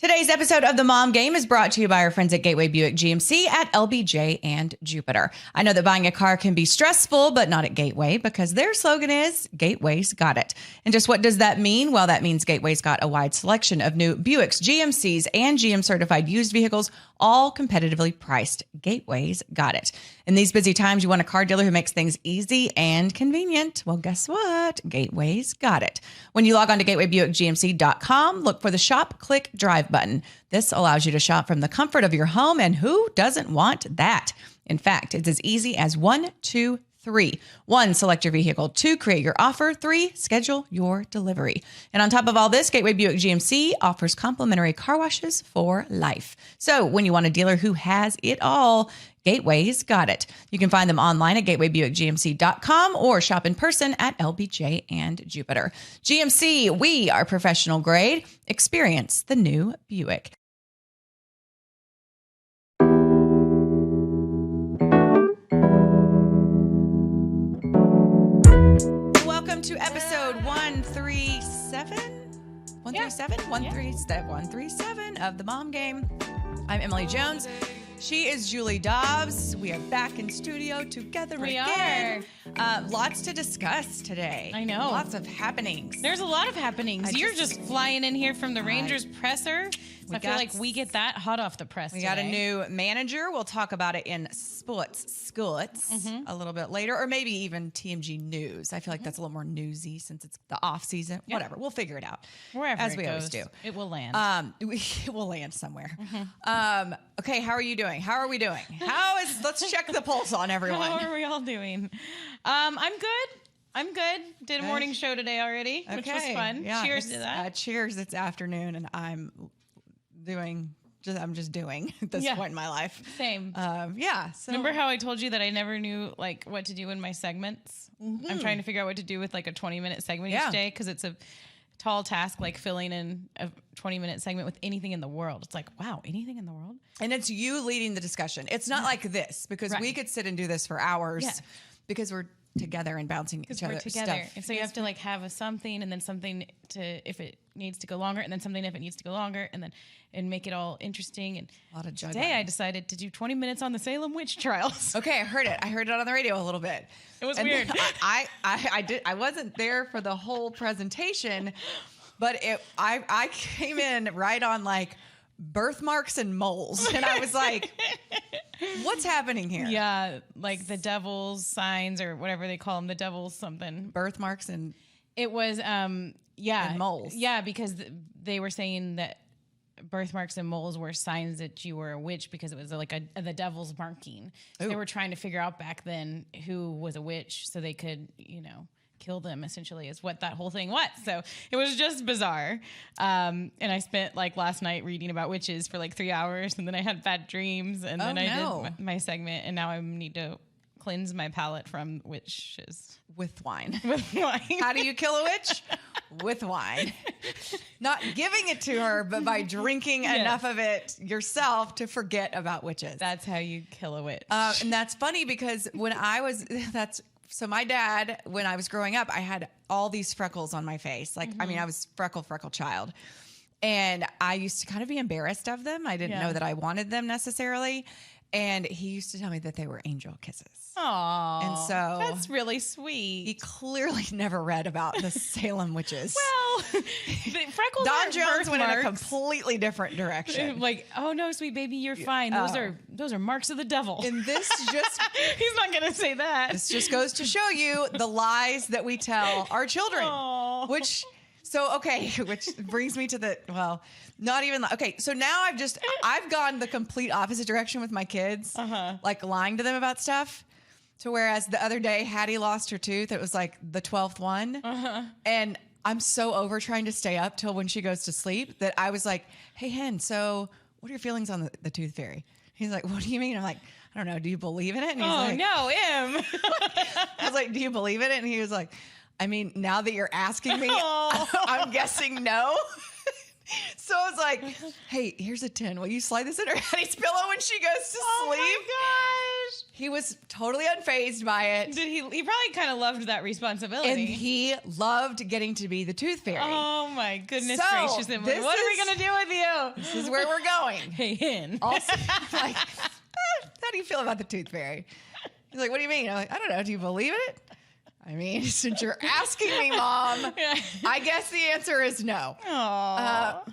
Today's episode of The Mom Game is brought to you by our friends at Gateway Buick GMC at LBJ and Jupiter. I know that buying a car can be stressful, but not at Gateway because their slogan is Gateway's got it. And just what does that mean? Well, that means Gateway's got a wide selection of new Buicks, GMCs, and GM certified used vehicles, all competitively priced. Gateway's got it. In these busy times, you want a car dealer who makes things easy and convenient. Well, guess what? Gateway's got it. When you log on to gatewaybuickgmc.com, look for the shop, click, drive button. This allows you to shop from the comfort of your home, and who doesn't want that? In fact, it's as easy as 1, 2, 3. 1, select your vehicle. 2, create your offer. 3, schedule your delivery. And on top of all this, Gateway Buick GMC offers complimentary car washes for life. So when you want a dealer who has it all, Gateway's got it. You can find them online at gatewaybuickgmc.com or shop in person at LBJ and Jupiter. GMC, we are professional grade. Experience the new Buick. Welcome to episode 137? 137? 137 of The Mom Game. I'm Emily Jones. She is Julie Dobbs. We are back in studio together again. Lots to discuss today. I know. Lots of happenings. There's a lot of happenings. You're just flying in here from the Rangers presser. So I feel like we get that hot off the press got a new manager. We'll talk about it in Sputs a little bit later, or maybe even TMG News. I feel like that's a little more newsy since it's the off season. Yeah. Whatever. We'll figure it out. Wherever as it we goes, always do. It will land. It will land somewhere. Okay, how are you doing? How are we doing? Let's check the pulse on everyone. How are we all doing? I'm good. Did a morning show today already, which was fun. Yeah, cheers to that. Cheers. It's afternoon, and I'm just doing at this point in my life. Same. So remember how I told you that I never knew like what to do in my segments? Mm-hmm. I'm trying to figure out what to do with like a 20-minute segment each day because it's a tall task, like filling in a 20-minute segment with anything in the world. It's like, wow, anything in the world? And it's you leading the discussion. It's not like this because we could sit and do this for hours because we're together and bouncing each other stuff. And so you have to like have a something and then something to if it needs to go longer and then something if it needs to go longer and make it all interesting. And a lot of juggling. Today I decided to do 20 minutes on the Salem witch trials. Okay, I heard it. I heard it on the radio a little bit. It was weird. I wasn't there for the whole presentation, but I came in right on like birthmarks and moles, and I was like, what's happening here? Yeah, like the devil's signs or whatever they call them, the devil's something. Birthmarks and it was and moles. Yeah, because they were saying that birthmarks and moles were signs that you were a witch because it was like the devil's marking. So they were trying to figure out back then who was a witch so they could, kill them, essentially, is what that whole thing was. So it was just bizarre. And I spent like last night reading about witches for like 3 hours, and then I had bad dreams, and then I did my segment, and now I need to cleanse my palate from witches. With wine. With wine. How do you kill a witch? With wine. Not giving it to her, but by drinking enough of it yourself to forget about witches. That's how you kill a witch. And that's funny because so my dad, when I was growing up, I had all these freckles on my face. Like, I was freckle child. And I used to kind of be embarrassed of them. I didn't know that I wanted them necessarily. And he used to tell me that they were angel kisses. Aww. And so that's really sweet. He clearly never read about the Salem witches. Well, the freckles Don Jones went in a completely different direction. Like, oh no, sweet baby, you're fine. Those are marks of the devil. And this just he's not gonna say that. This just goes to show you the lies that we tell our children. Aww. Which brings me to not even okay. So now I've gone the complete opposite direction with my kids, like lying to them about stuff. To whereas the other day, Hattie lost her tooth. It was like the 12th one. And I'm so over trying to stay up till when she goes to sleep that I was like, hey, Hen, so what are your feelings on the tooth fairy? He's like, what do you mean? I'm like, I don't know. Do you believe in it? And he's like, no, Em. I was like, do you believe in it? And he was like, I mean, now that you're asking me, I'm guessing no. So I was like, hey, here's a 10. Will you slide this in her Hattie's pillow when she goes to sleep? Oh my He was totally unfazed by it. Did he probably kind of loved that responsibility. And he loved getting to be the tooth fairy. Oh my goodness So, gracious. And what are we going to do with you? This is where we're going. Hey, Hen. Also, like, how do you feel about the tooth fairy? He's like, what do you mean? I'm like, I don't know. Do you believe it? I mean, since you're asking me, Mom, I guess the answer is no.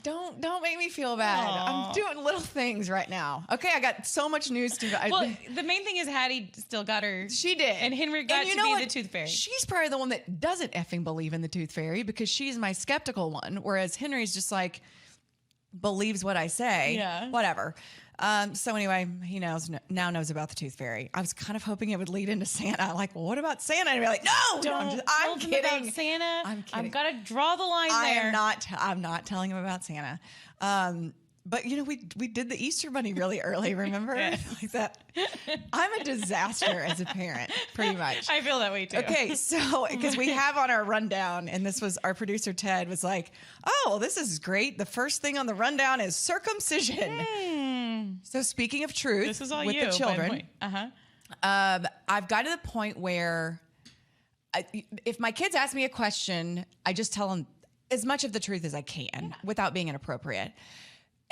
Don't make me feel bad. I'm doing little things right now. Okay, I got so much news to. Well, the main thing is Hattie still got her. She did, and Henry got to be the tooth fairy. She's probably the one that doesn't effing believe in the tooth fairy because she's my skeptical one, whereas Henry's just like believes what I say. Yeah, whatever. So anyway, he knows about the tooth fairy. I was kind of hoping it would lead into Santa. Like, well, what about Santa? And I'd be like, no, I'm kidding. About Santa. I'm kidding. I've got to draw the line there. I'm not telling him about Santa. But we did the Easter Bunny really early. Remember, like that. I'm a disaster as a parent, pretty much. I feel that way too. Okay, so because we have on our rundown, and this was our producer Ted was like, "Oh, well, this is great. The first thing on the rundown is circumcision." So speaking of truth, this is all with the children, I've got to the point where if my kids ask me a question, I just tell them as much of the truth as I can without being inappropriate.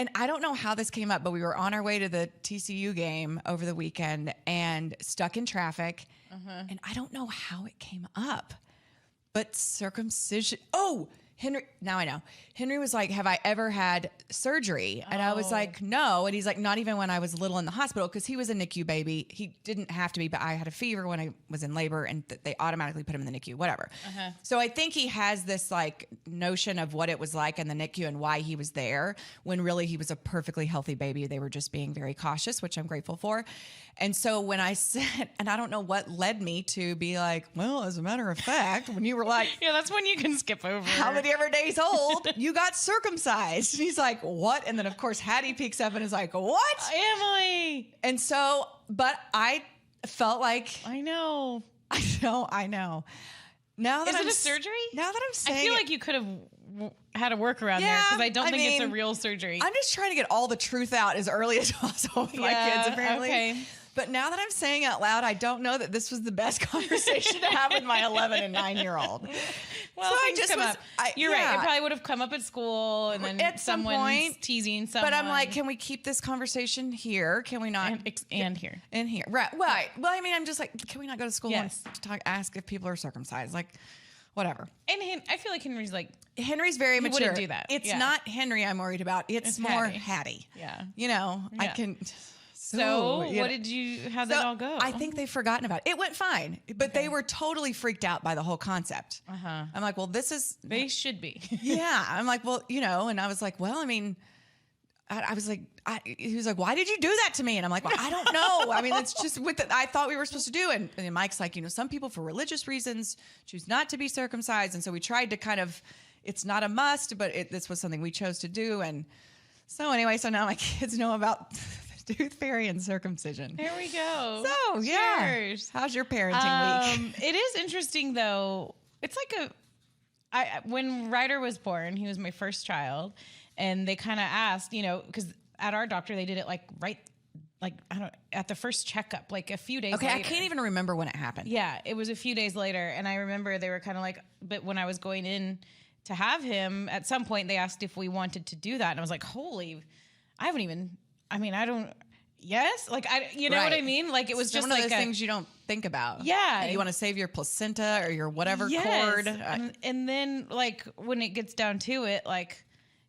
And I don't know how this came up, but we were on our way to the TCU game over the weekend and stuck in traffic. And I don't know how it came up, but circumcision. Oh, Henry, now I know. Henry was like, have I ever had surgery? And I was like, no. And he's like, not even when I was little in the hospital, because he was a NICU baby. He didn't have to be, but I had a fever when I was in labor and they automatically put him in the NICU, whatever. So I think he has this like notion of what it was like in the NICU and why he was there when really he was a perfectly healthy baby. They were just being very cautious, which I'm grateful for. And so when I said, and I don't know what led me to be like, well, as a matter of fact, when you were like, yeah, that's when you can skip over. How many ever days old, you got circumcised. And he's like, what? And then of course Hattie peeks up and is like, what? Emily. And so, but I felt like, I know. Now that is it a surgery? Now that I'm saying, I feel like you could have had a workaround there because I don't think it's a real surgery. I'm just trying to get all the truth out as early as possible with my kids, apparently. Okay. But now that I'm saying out loud, I don't know that this was the best conversation to have with my 11 and 9-year-old. Well, so you're right. It probably would have come up at school, and then at someone's teasing someone. But I'm like, can we keep this conversation here? Can we not? And here. And here. Right. Right. Well, I mean, I'm just like, can we not go to school and ask if people are circumcised? Like, whatever. And I feel like Henry's very mature. Wouldn't do that. It's not Henry I'm worried about. It's more Hattie. Yeah. I can... So how'd that all go? I think they've forgotten about it. It went fine, but they were totally freaked out by the whole concept. I'm like, well, they should be. Yeah. I'm like, well, and I was like, well, I mean, I was like, he was like, why did you do that to me? And I'm like, well, I don't know. I mean, it's just I thought we were supposed to do. And Mike's like, some people for religious reasons choose not to be circumcised. And so we tried to kind of, it's not a must, but this was something we chose to do. And so anyway, so now my kids know about tooth fairy and circumcision. There we go. So, cheers. How's your parenting week? It is interesting, though. It's like when Ryder was born, he was my first child, and they kind of asked, because at our doctor, they did it at the first checkup, like a few days later. I can't even remember when it happened. Yeah, it was a few days later, and I remember they were kind of like, but when I was going in to have him, at some point, they asked if we wanted to do that, and I was like, yes, like you know what I mean? Like it was just one of those things you don't think about. Yeah, you want to save your placenta or your whatever cord. And then like when it gets down to it, like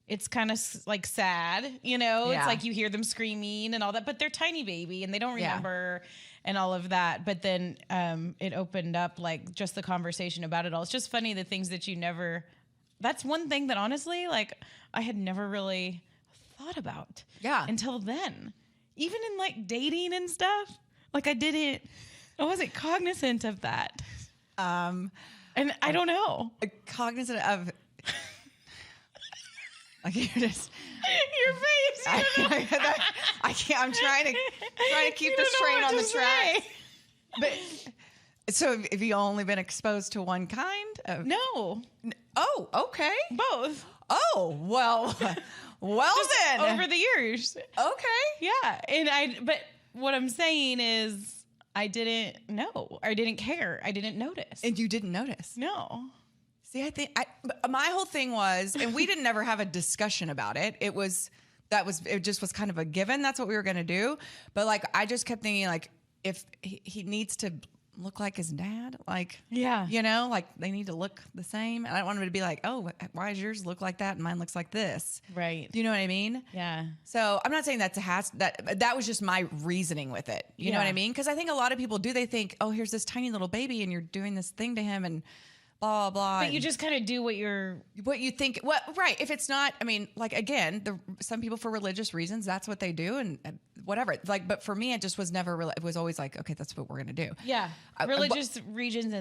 it's kind of like sad, It's like you hear them screaming and all that, but they're tiny baby and they don't remember and all of that. But then it opened up like just the conversation about it all. It's just funny the things that you never. That's one thing that honestly, like I had never really thought about until then, even in like dating and stuff, like I wasn't cognizant of that, and I don't know, cognizant of like you're just your face. I can't. I'm trying to keep this train on the track. But so have you only been exposed to one kind of? No. Oh, okay. Both. Oh, well. Well, just then over the years. Okay. Yeah. But what I'm saying is I didn't know. I didn't care. I didn't notice. And you didn't notice? No. See, I think my whole thing was, and we didn't ever have a discussion about it. It just was kind of a given. That's what we were going to do. But like, I just kept thinking like, if he needs to look like his dad, like, Yeah. you know, like they need to look the same. And I don't want him to be like, oh, why does yours look like that and mine looks like this? Right. Do you know what I mean? Yeah. So I'm not saying that that was just my reasoning with it. You know what I mean? Because I think a lot of people do. They think, oh, here's this tiny little baby and you're doing this thing to him and blah, blah, blah. But you just kind of do what you think. What right? If it's not, I mean, like again, some people for religious reasons, that's what they do, and whatever. Like, but for me, it just was never. It was always like, okay, that's what we're gonna do. Yeah, religious reasons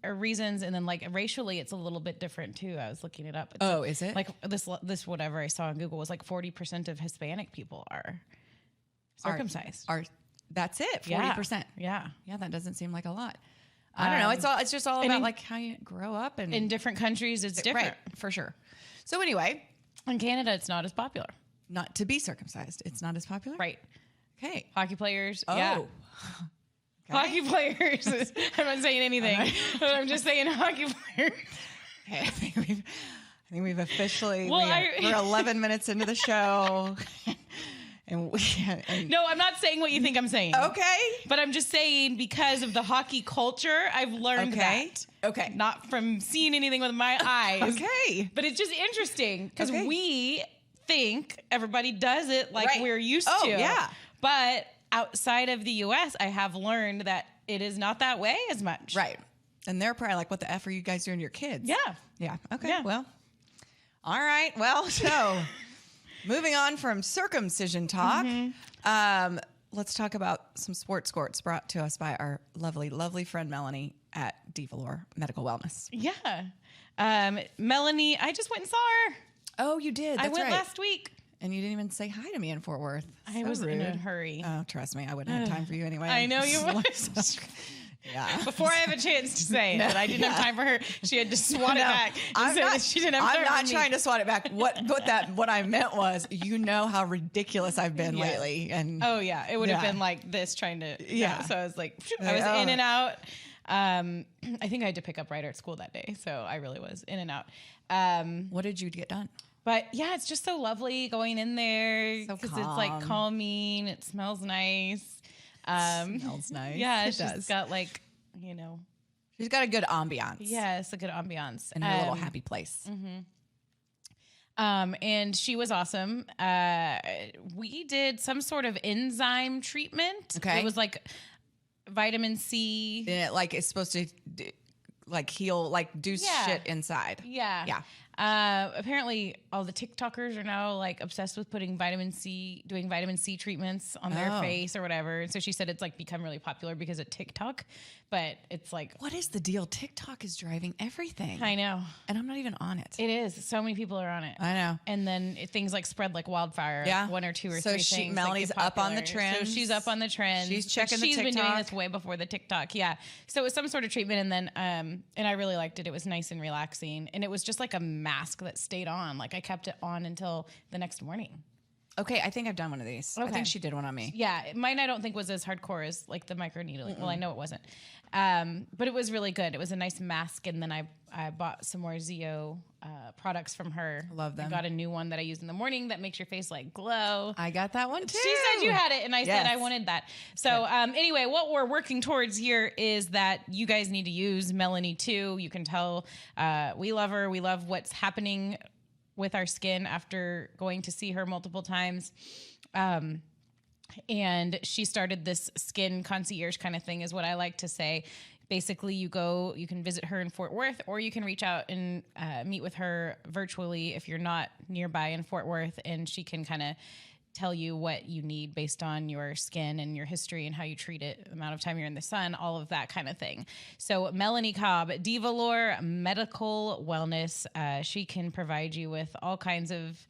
reasons, and then like racially, it's a little bit different too. I was looking it up. Oh, is it? Like this whatever I saw on Google was like 40% of Hispanic people are circumcised. That's it? 40%. Yeah. Yeah, that doesn't seem like a lot. I don't know. It's just all about like how you grow up, and in different countries, it's different. Right, for sure. So anyway, in Canada, it's not as popular. Not to be circumcised. It's not as popular? Right. Okay. Hockey players. Oh. Yeah. Okay. Hockey players. I'm not saying anything. Right. But I'm just saying hockey players. Okay, I think we've officially, we're 11 minutes into the show. And no, I'm not saying what you think I'm saying. Okay. But I'm just saying because of the hockey culture, I've learned that. Okay. Not from seeing anything with my eyes. Okay. But it's just interesting because we think everybody does it like we're used to. Yeah. But outside of the U.S., I have learned that it is not that way as much. Right. And they're probably like, what the F are you guys doing to your kids? Yeah. Yeah. Okay. Yeah. Well, all right. Well, so moving on from circumcision talk, let's talk about some sports squirts brought to us by our lovely, lovely friend Melanie at DeValor Medical Wellness. Yeah. Melanie, I just went and saw her. Oh, you did? That's I went right. last week. And you didn't even say hi to me in Fort Worth. I was rude. In a hurry. Oh, trust me. I wouldn't have time for you anyway. I know you would. Yeah. Before I have a chance to say it, I didn't have time for her. She had to swat it back. I'm not me. trying to swat it back. What I meant was, you know how ridiculous I've been lately. And oh yeah, it would have been like this trying to. Yeah. So I was like, I was in and out. I think I had to pick up Ryder at school that day, so I really was in and out. What did you get done? But yeah, it's just so lovely going in there because it's like calming. It smells nice. Smells nice. Yeah, it she's got like, you know, she's got a good ambiance. Yes, a good ambiance and her little happy place. And she was awesome. We did some sort of enzyme treatment. Okay, it was like vitamin C. And it like it's supposed to like heal, like do shit inside. Yeah, yeah. Apparently all the TikTokers are now like obsessed with doing vitamin C treatments on their face or whatever. And so she said it's like become really popular because of TikTok, but it's like, what is the deal? TikTok is driving everything. I know. And I'm not even on it. It is. So many people are on it. I know. And then things like spread like wildfire. Yeah. One or two or three things. Melanie's up on the trend. So she's up on the trend. She's checking the TikTok. She's been doing this way before the TikTok. Yeah. So it was some sort of treatment. And then, and I really liked it. It was nice and relaxing. And it was just like a mask that stayed on. Like I kept it on until the next morning. Okay, I think I've done one of these. Okay. I think she did one on me. Yeah, mine I don't think was as hardcore as like the microneedling. Well, I know it wasn't. But it was really good. It was a nice mask, and then I bought some more Zeo products from her. Love them. I got a new one that I use in the morning that makes your face like glow. I got that one too. She said you had it, and I said I wanted that. So anyway, what we're working towards here is that you guys need to use Melanie too. You can tell we love her. We love what's happening with our skin after going to see her multiple times. And she started this skin concierge kind of thing is what I like to say. Basically, you can visit her in Fort Worth, or you can reach out and meet with her virtually if you're not nearby in Fort Worth, and she can kind of tell you what you need based on your skin and your history and how you treat it, the amount of time you're in the sun, all of that kind of thing. So Melanie Cobb, DeValor Medical Wellness, she can provide you with all kinds of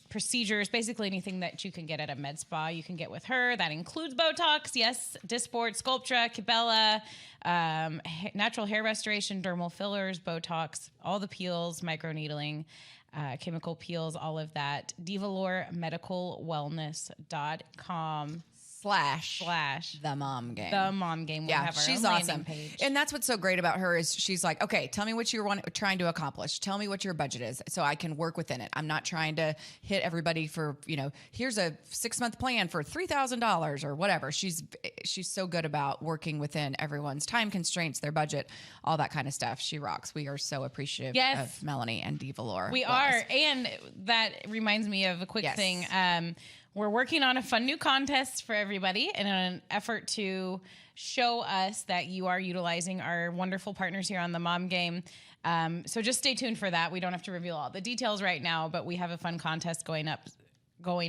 procedures, basically anything that you can get at a med spa, you can get with her. That includes Botox, yes, Dysport, Sculptra, Kibella, natural hair restoration, dermal fillers, Botox, all the peels, microneedling, chemical peels, all of that. DeValorMedicalWellness.com. slash the mom game. The mom game. Yeah, she's awesome. Page. And that's what's so great about her is she's like, okay, tell me what you're trying to accomplish. Tell me what your budget is so I can work within it. I'm not trying to hit everybody for, here's a 6-month plan for $3,000 or whatever. She's so good about working within everyone's time constraints, their budget, all that kind of stuff. She rocks. We are so appreciative of Melanie and DeValor. We are. And that reminds me of a quick thing. We're working on a fun new contest for everybody in an effort to show us that you are utilizing our wonderful partners here on the Mom Game. So just stay tuned for that. We don't have to reveal all the details right now, but we have a fun contest going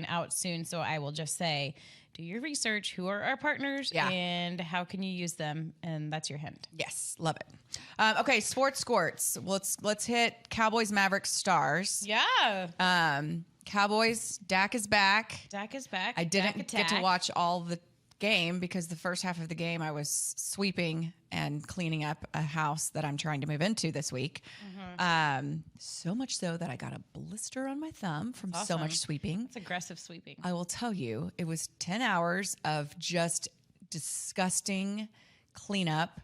out soon. So I will just say, do your research. Who are our partners and how can you use them? And that's your hint. Yes, love it. Okay, sports squirts. Let's hit Cowboys, Mavericks, Stars. Yeah. Cowboys, Dak is back. I didn't get to watch all the game because the first half of the game I was sweeping and cleaning up a house that I'm trying to move into this week. So much so that I got a blister on my thumb from so much sweeping. It's aggressive sweeping. I will tell you, it was 10 hours of just disgusting cleanup.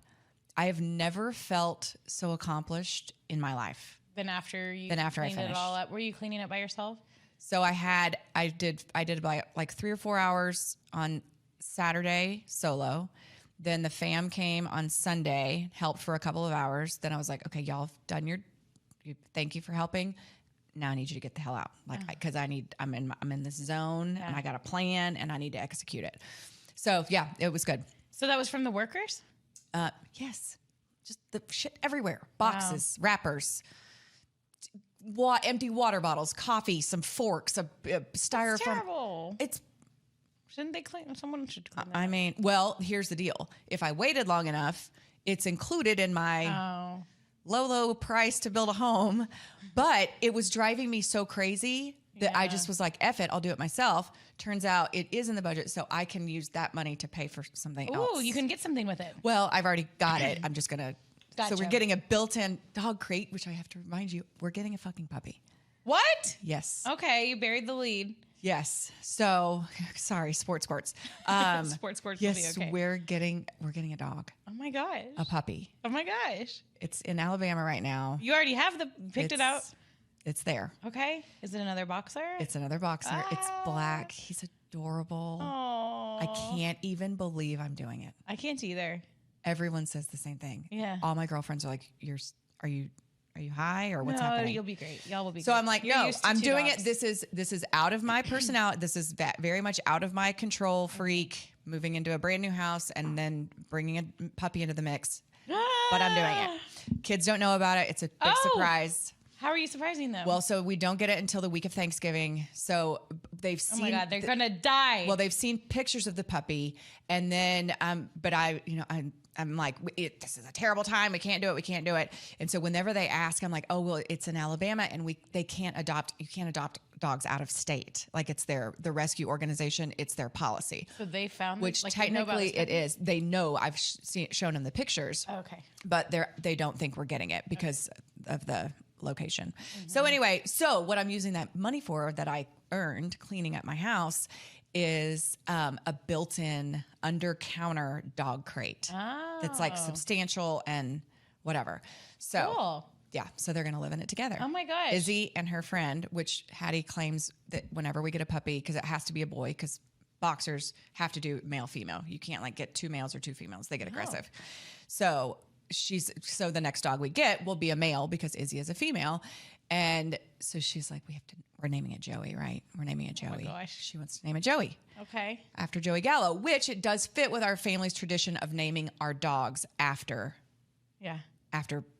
I have never felt so accomplished in my life. Then after I finished it all up, were you cleaning it by yourself? So I did like 3 or 4 hours on Saturday solo. Then the fam came on Sunday, helped for a couple of hours. Then I was like, okay, y'all have done thank you for helping. Now I need you to get the hell out. Cause I'm in this zone and I got a plan and I need to execute it. So yeah, it was good. So that was from the workers? Yes. Just the shit everywhere. Boxes, wrappers, empty water bottles, coffee, some forks, a styrofoam. That's terrible. Shouldn't they clean? Someone should clean that. I mean, well, here's the deal. If I waited long enough, it's included in my low price to build a home. But it was driving me so crazy that I just was like, F it, I'll do it myself. Turns out it is in the budget, so I can use that money to pay for something else. Oh, you can get something with it. Well, I've already got it. I'm just going to. Gotcha. So we're getting a built-in dog crate, which I have to remind you, we're getting a fucking puppy. What? Yes. Okay, you buried the lead. Yes. So, sorry, sports squirts. Sports squirts yes, will be okay. we're getting a dog. Oh my gosh. A puppy. Oh my gosh. It's in Alabama right now. You already have picked it out? It's there. Okay. Is it another boxer? It's another boxer. It's black. He's adorable. Oh. I can't even believe I'm doing it. I can't either. Everyone says the same thing. Yeah. All my girlfriends are like, are you high or what's happening? You'll be great. Y'all will be so great. I'm like, no, I'm doing it. This is out of my personality. This is very much out of my control freak, moving into a brand new house and then bringing a puppy into the mix. But I'm doing it. Kids don't know about it. It's a big surprise. How are you surprising them? Well, so we don't get it until the week of Thanksgiving. So they've seen. Oh my God, they're gonna die. Well, they've seen pictures of the puppy, and then, but I'm like, this is a terrible time. We can't do it. And so whenever they ask, I'm like, oh, well, it's in Alabama and you can't adopt dogs out of state. Like it's the rescue organization. It's their policy. So they found which technically it is. They know I've shown them the pictures. Okay. But they don't think we're getting it because of the location. Mm-hmm. So anyway, what I'm using that money for that I earned cleaning up my house is a built-in under-counter dog crate that's like substantial and whatever. So cool. Yeah, so they're going to live in it together. Oh my gosh. Izzy and her friend, which Hattie claims that whenever we get a puppy, because it has to be a boy, because boxers have to do male-female. You can't like get 2 males or 2 females. They get aggressive. So the next dog we get will be a male because Izzy is a female. And so she's like, we're naming it Joey, right? We're naming it Joey. Oh my gosh. She wants to name it Joey. Okay. After Joey Gallo, which it does fit with our family's tradition of naming our dogs after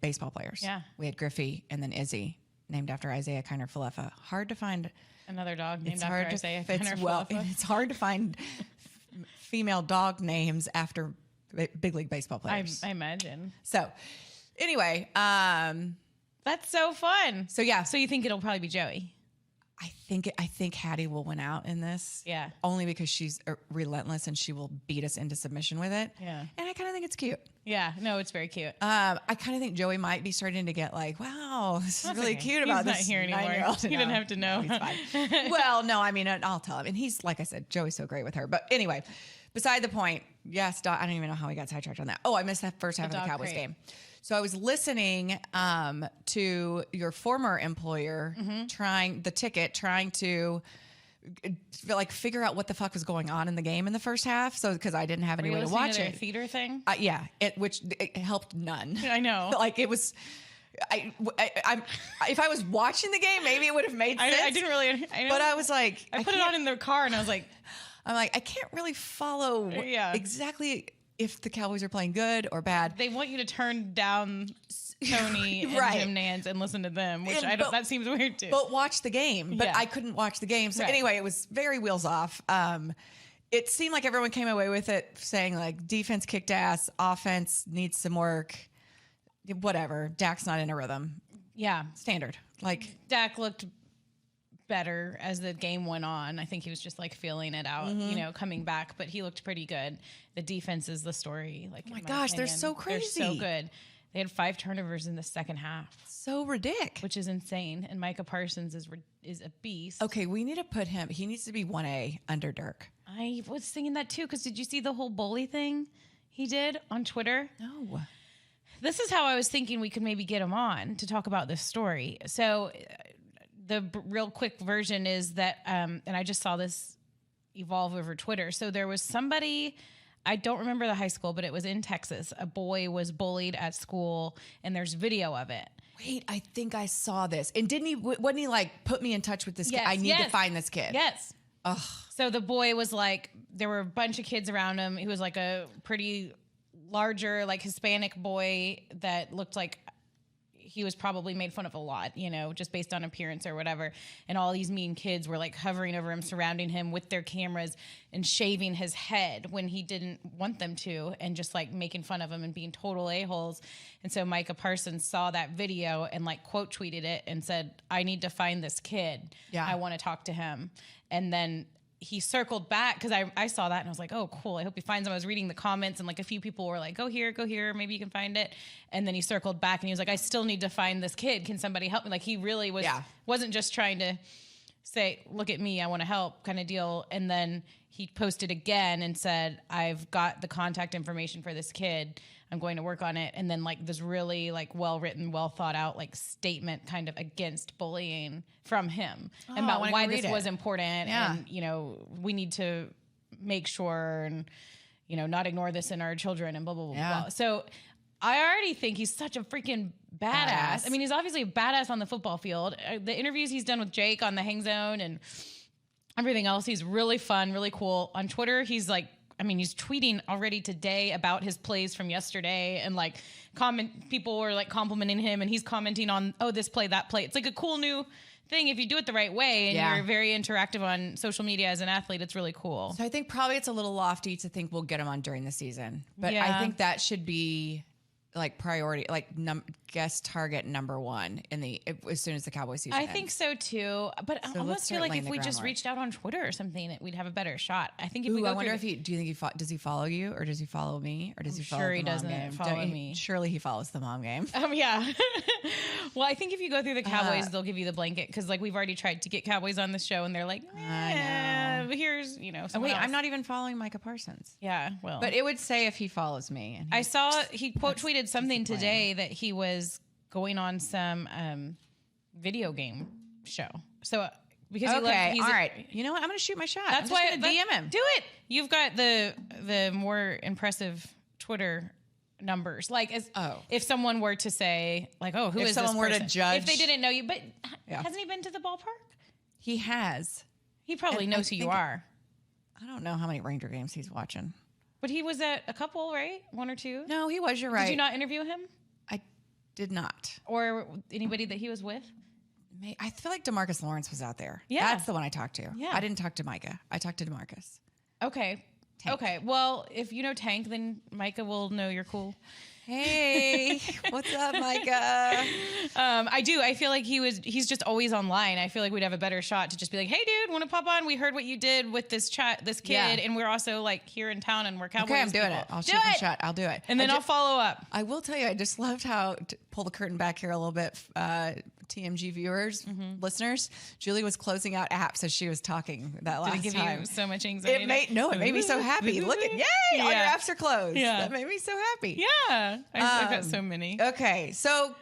baseball players. Yeah. We had Griffey and then Izzy, named after Isaiah Kiner Falefa. Hard to find another dog named after Isaiah Kiner Falefa. Well, it's hard to find female dog names after big league baseball players. I imagine. So anyway, that's so fun. So yeah. So you think it'll probably be Joey? I think Hattie will win out in this. Yeah. Only because she's relentless and she will beat us into submission with it. Yeah. And I kind of think it's cute. Yeah. No, it's very cute. I kind of think Joey might be starting to get like, wow, this is really okay. cute about He's this. not here anymore. 9-year-old. He didn't have to know. No, he's fine. Well, no, I mean, I'll tell him. And he's, like I said, Joey's so great with her. But anyway, beside the point, yes, I don't even know how we got sidetracked on that. Oh, I missed that first half of the Cowboys game. So I was listening to your former employer trying to like figure out what the fuck was going on in the game in the first half. So because I didn't have any way to watch it. Theater thing. Yeah, it helped none. I know. Like it was. If I was watching the game, maybe it would have made sense. I didn't really. But I was like, I put it on in the car, and I was like, I can't really follow exactly if the Cowboys are playing good or bad. They want you to turn down Tony and Jim Nantz and listen to them, which that seems weird too. But watch the game. But I couldn't watch the game. So anyway, it was very wheels off. It seemed like everyone came away with it saying like defense kicked ass, offense needs some work. Whatever. Dak's not in a rhythm. Yeah. Standard. Like Dak looked better as the game went on. I think he was just like feeling it out, coming back, but he looked pretty good. The defense is the story. Like, oh my gosh, they're so crazy. They're so good. They had 5 turnovers in the second half. So ridiculous. Which is insane. And Micah Parsons is a beast. Okay, we need to put him, he needs to be 1A under Dirk. I was thinking that too, because did you see the whole bully thing he did on Twitter? No. This is how I was thinking we could maybe get him on to talk about this story. So the real quick version is that, and I just saw this evolve over Twitter. So there was somebody, I don't remember the high school, but it was in Texas. A boy was bullied at school, and there's video of it. Wait, I think I saw this. And wasn't he like, put me in touch with this kid? I need to find this kid. Yes. Ugh. So the boy was like, there were a bunch of kids around him. He was like a pretty larger, like Hispanic boy that looked like he was probably made fun of a lot, just based on appearance or whatever. And all these mean kids were like hovering over him, surrounding him with their cameras and shaving his head when he didn't want them to, and just like making fun of him and being total a-holes. And so Micah Parsons saw that video and like quote tweeted it and said, I need to find this kid. Yeah. I want to talk to him. And then he circled back because I saw that and I was like, oh, cool. I hope he finds him. I was reading the comments and like a few people were like, go here, maybe you can find it. And then he circled back and he was like, I still need to find this kid. Can somebody help me? Like he really wasn't just trying to say, look at me, I want to help kind of deal. And then he posted again and said, I've got the contact information for this kid. I'm going to work on it. And then like this really like well-written, well thought out like statement kind of against bullying from him about why this was important. Yeah. And, we need to make sure and, not ignore this in our children and blah, blah, blah, blah. So I already think he's such a freaking badass. I mean, he's obviously a badass on the football field. The interviews he's done with Jake on the Hang Zone and everything else, he's really fun, really cool. On Twitter, he's like, he's tweeting already today about his plays from yesterday and like people were like complimenting him and he's commenting on, oh, this play, that play. It's like a cool new thing. If you do it the right way and you're very interactive on social media as an athlete, it's really cool. So I think probably it's a little lofty to think we'll get him on during the season, but I think that should be like priority, like guest target number 1 as soon as the Cowboys season ends. think so too, but I almost feel like if we just reached out on Twitter or something, we'd have a better shot. I think if we go I wonder if do you think does he follow you or does he follow me or does he follow sure the he mom doesn't game? follow me. Surely he follows the mom game. Yeah. Well, I think if you go through the Cowboys, they'll give you the blanket because like we've already tried to get Cowboys on the show and they're like, I know. Here's wait, else. I'm not even following Micah Parsons. Yeah, well, but it would say if he follows me. And I saw he quote tweeted something today that he was going on some video game show. So because all right, you know what? I'm going to shoot my shot. That's why I'm DM him. Do it. You've got the more impressive Twitter numbers. Like if someone were to say like, oh, who is this person? If someone were to judge, if they didn't know you, but hasn't he been to the ballpark? He has. He probably knows who you are. I don't know how many Ranger games he's watching. But he was at a couple, right? 1 or 2? No, he was. You're right. Did you not interview him? I did not. Or anybody that he was with? I feel like DeMarcus Lawrence was out there. Yeah. That's the one I talked to. Yeah. I didn't talk to Micah. I talked to DeMarcus. Okay. Tank. Okay. Well, if you know Tank, then Micah will know you're cool. Hey, what's up, Micah? I do. I feel like he's just always online. I feel like we'd have a better shot to just be like, hey, dude, want to pop on? We heard what you did with this kid. Yeah. And we're also like here in town and we're Cowboys. Okay, I'm doing people. it. I'll do shoot my it. shot. I'll do it. And then I'll follow up. I will tell you, I just loved how, to pull the curtain back here a little bit, TMG viewers, listeners, Julie was closing out apps as she was talking that last Did it give time. you so much anxiety? It made me so happy. Look at, yay, all your apps are closed. Yeah. That made me so happy. Yeah. I've got so many. Okay, so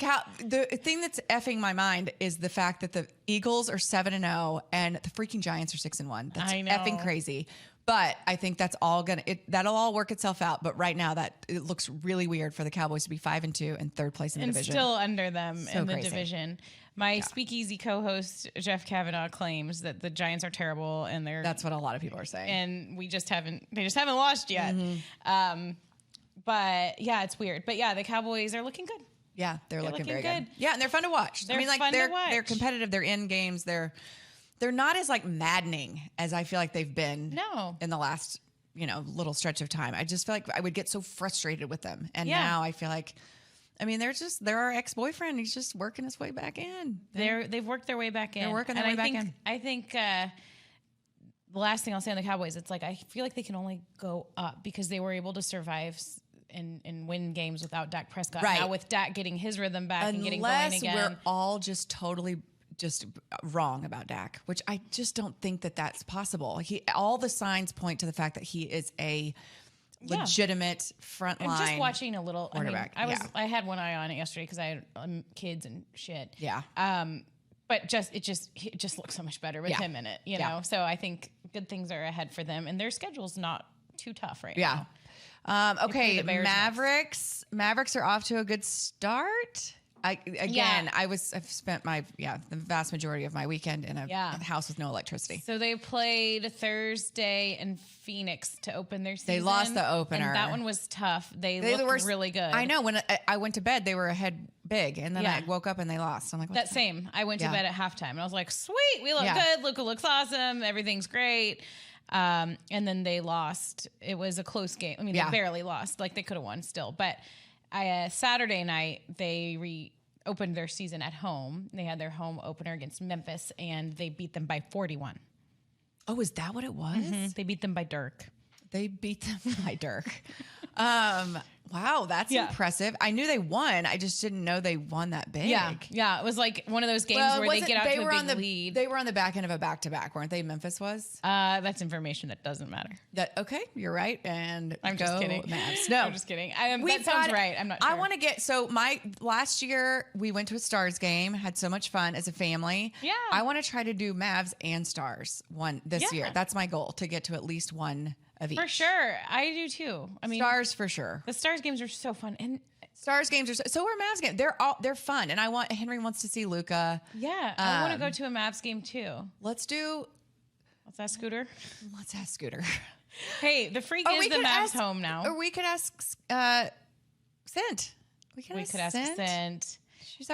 the thing that's effing my mind is the fact that the Eagles are 7-0 and the freaking Giants are 6-1. That's I know. effing crazy. But I think that's all that'll all work itself out. But right now, it looks really weird for the Cowboys to be 5-2 and third place in the division. Still under them in the crazy. division. My speakeasy co-host Jeff Kavanaugh claims that the Giants are terrible and That's what a lot of people are saying. and they just haven't lost yet. But yeah, it's weird. But yeah, the Cowboys are looking good. Yeah, they're looking very good. good. Yeah, and they're fun to watch. They're fun to watch. They're competitive. They're in games. They're not as like maddening as I feel like they've been in the last little stretch of time. I just feel like I would get so frustrated with them, and now I feel like, they're our ex-boyfriend. He's just working his way back in. They've worked their way back in. They're working their way back in. I think the last thing I'll say on the Cowboys, it's like I feel like they can only go up because they were able to survive and win games without Dak Prescott. Right. Now with Dak getting his rhythm back and getting going Unless again. we're all just totally just wrong about Dak, which I just don't think that that's possible. All the signs point to the fact that he is a legitimate frontline. I'm just watching a little quarterback. I had one eye on it yesterday because I had kids and shit. Yeah. But it just looks so much better with him in it, you know? So I think good things are ahead for them and their schedule's not too tough right now. Okay, Mavericks. Mavericks are off to a good start. I've spent the vast majority of my weekend in a house with no electricity. So they played Thursday in Phoenix to open their season. They lost the opener. And that one was tough. They looked really good. I know. When I went to bed, they were ahead big, and then I woke up and they lost. I'm like, that same. I went to bed at halftime, and I was like, sweet, we look good. Luka looks awesome. Everything's great. And then they lost. It was a close game. I mean, they barely lost. Like they could have won still. But Saturday night, they reopened their season at home. They had their home opener against Memphis, and they beat them by 41. Oh, is that what it was? Mm-hmm. They beat them by Dirk. They beat them by Dirk. Wow, that's impressive. I knew they won. I just didn't know they won that big. Yeah. It was like one of those games where they get out to a big lead. They were on the back end of a back-to-back, weren't they? Memphis was? That's information that doesn't matter. Okay, you're right. And I'm just kidding. Mavs. No, I'm just kidding. That sounds right. I'm not sure. I want to get, last year we went to a Stars game, had so much fun as a family. Yeah. I want to try to do Mavs and Stars this year. That's my goal, to get to at least one of each. For sure. I do too. I mean, Stars for sure. The Stars games are so fun. And Stars games are so are Mavs games. They're fun. And Henry wants to see Luka. Yeah. I want to go to a Mavs game too. Let's ask Scooter. Let's ask Scooter. Hey, the freak is the Mavs home now. Or we could ask Sint. We could ask Sint. She's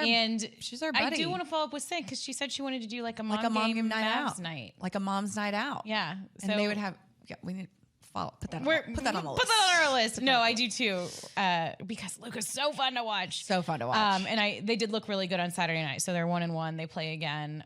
our buddy. I do want to follow up with Sint because she said she wanted to do like a mom game night Mavs out. Night. Like a mom's night out. Yeah. And they would have, we need put that on the list. Put that on our list. No, I do too. Because Luka's so fun to watch. So fun to watch. And they did look really good on Saturday night. So they're 1-1. They play again